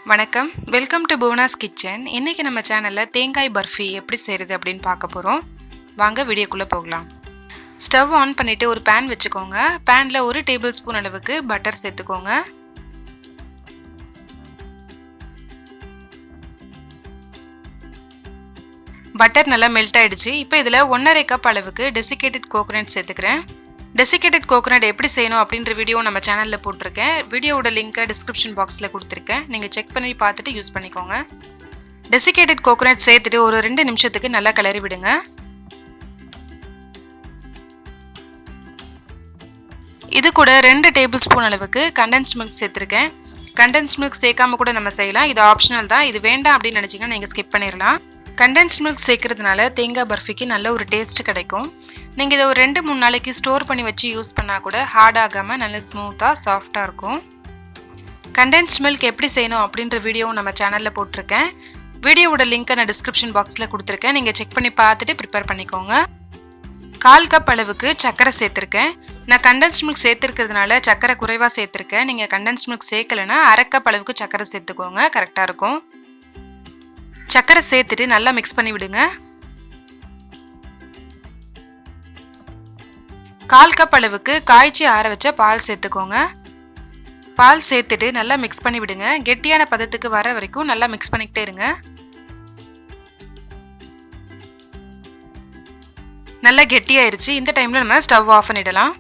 வணக்கம், welcome to Bhuvana's kitchen. இன்றைக்கி நம்ம சேனலில் தேங்காய் பர்ஃபி எப்படி செய்கிறது அப்படின்னு பார்க்க போகிறோம். வாங்க வீடியோக்குள்ளே போகலாம். ஸ்டவ் ஆன் பண்ணிவிட்டு ஒரு பேன் வச்சுக்கோங்க. பேனில் 1 டேபிள் ஸ்பூன் அளவுக்கு பட்டர் சேர்த்துக்கோங்க. பட்டர் நல்லா மெல்ட் ஆகிடுச்சு. இப்போ இதில் 1.5 கப் அளவுக்கு டெசிகேட்டட் கோகோனட் சேர்த்துக்கிறேன். டெசிகேட்டட் கோகோனட் எப்படி செய்யணும் அப்படின்ற வீடியோ நம்ம சேனலில் போட்டிருக்கேன். வீடியோவோட லிங்க்கை டிஸ்கிரிப்ஷன் பாக்ஸில் கொடுத்துருக்கேன். நீங்கள் செக் பண்ணி பார்த்துட்டு யூஸ் பண்ணிக்கோங்க. டெசிகேட்டட் கோகோனட் சேர்த்துட்டு ஒரு 2 நிமிஷத்துக்கு நல்லா கிளறி விடுங்க. இது கூட 2 டேபிள் ஸ்பூன் அளவுக்கு கண்டென்ஸ்ட் மில்க் சேர்த்துருக்கேன். கண்டென்ஸ்ட் மில்க் சேர்க்காம கூட நம்ம செய்யலாம். இது ஆப்ஷனல் தான். இது வேண்டாம் அப்படின்னு நினச்சிங்கன்னா நீங்கள் ஸ்கிப் பண்ணிடலாம். கண்டென்ஸ்ட் மில்க் சேர்க்கறதுனால தேங்காய் பர்ஃபிக்கு நல்ல ஒரு டேஸ்ட் கிடைக்கும். நீங்கள் இதை ஒரு 2-3 நாளைக்கு ஸ்டோர் பண்ணி வச்சு யூஸ் பண்ணால் கூட ஹார்ட் ஆகாமல் நல்ல ஸ்மூத்தாக சாஃப்டாக இருக்கும். கண்டென்ஸ்ட் மில்க் எப்படி செய்யணும் அப்படின்ற வீடியோவும் நம்ம சேனலில் போட்டிருக்கேன். வீடியோவோட லிங்க்கை நான் டிஸ்கிரிப்ஷன் பாக்ஸில் கொடுத்துருக்கேன். நீங்கள் செக் பண்ணி பார்த்துட்டு ப்ரிப்பேர் பண்ணிக்கோங்க. 1/4 கப் அளவுக்கு சர்க்கரை சேர்த்துருக்கேன். நான் கண்டென்ஸ்ட் மில்க் சேர்த்துருக்கிறதுனால சர்க்கரை குறைவாக சேர்த்துருக்கேன். நீங்கள் கண்டென்ஸ்ட் மில்க் சேர்க்கலைன்னா 1/2 கப் அளவுக்கு சர்க்கரை சேர்த்துக்கோங்க, கரெக்டாக இருக்கும். சர்க்கரை சேர்த்துட்டு நல்லா மிக்ஸ் பண்ணி விடுங்க. 1/4 கப் அளவுக்கு காய்ச்சி ஆற வச்ச பால் சேர்த்துக்கோங்க. பால் சேர்த்துட்டு நல்லா மிக்ஸ் பண்ணி விடுங்க. கெட்டியான பதத்துக்கு வர வரைக்கும் நல்லா மிக்ஸ் பண்ணிக்கிட்டே இருங்க. நல்லா கெட்டியாயிருச்சு. இந்த டைமில் நம்ம ஸ்டவ் ஆஃப் பண்ணிடலாம்.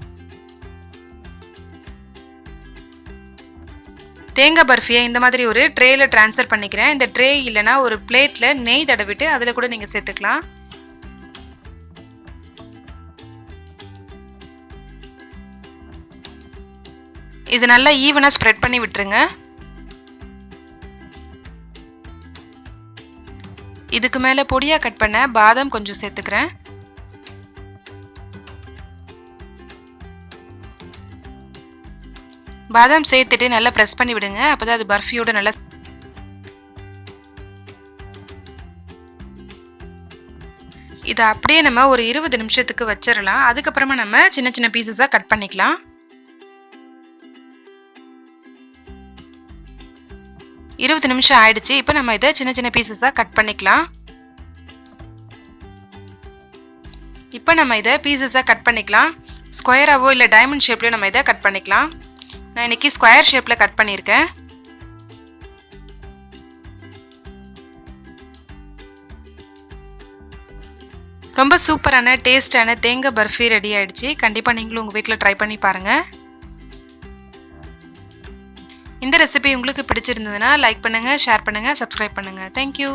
தேங்காய் பர்ஃபியை இந்த மாதிரி ஒரு ட்ரேயில் ட்ரான்ஸ்ஃபர் பண்ணிக்கிறேன். இந்த ட்ரே இல்லைனா ஒரு பிளேட்டில் நெய் தடவிட்டு அதில் கூட நீங்கள் சேர்த்துக்கலாம். இது நல்லா ஈவனாக ஸ்ப்ரெட் பண்ணி விட்டுருங்க. இதுக்கு மேலே பொடியாக கட் பண்ண பாதாம் கொஞ்சம் சேர்த்துக்கிறேன். பாதாம் சேர்த்துட்டு நல்லா ப்ரெஸ் பண்ணி விடுங்க. அப்போதான் அது பர்ஃபியோட நல்லா. இதை அப்படியே நம்ம ஒரு 20 நிமிஷத்துக்கு வச்சிடலாம். அதுக்கப்புறமா நம்ம சின்ன சின்ன பீசஸாக கட் பண்ணிக்கலாம். 20 நிமிஷம் ஆயிடுச்சு. இப்போ நம்ம இதை சின்ன சின்ன பீசஸாக கட் பண்ணிக்கலாம். இப்போ நம்ம இதை பீசஸாக கட் பண்ணிக்கலாம். ஸ்கொயராகவோ இல்லை டைமண்ட் ஷேப்லையோ நம்ம இதை கட் பண்ணிக்கலாம். நான் இன்றைக்கி ஸ்கொயர் ஷேப்பில் கட் பண்ணியிருக்கேன். ரொம்ப சூப்பரான டேஸ்டான தேங்காய் பர்ஃபி ரெடி ஆகிடுச்சு. கண்டிப்பாக நீங்களும் உங்கள் வீட்டில் ட்ரை பண்ணி பாருங்கள். இந்த ரெசிபி உங்களுக்கு பிடிச்சிருந்ததுன்னா லைக் பண்ணுங்கள், ஷேர் பண்ணுங்கள், சப்ஸ்கிரைப் பண்ணுங்கள். தேங்க்யூ.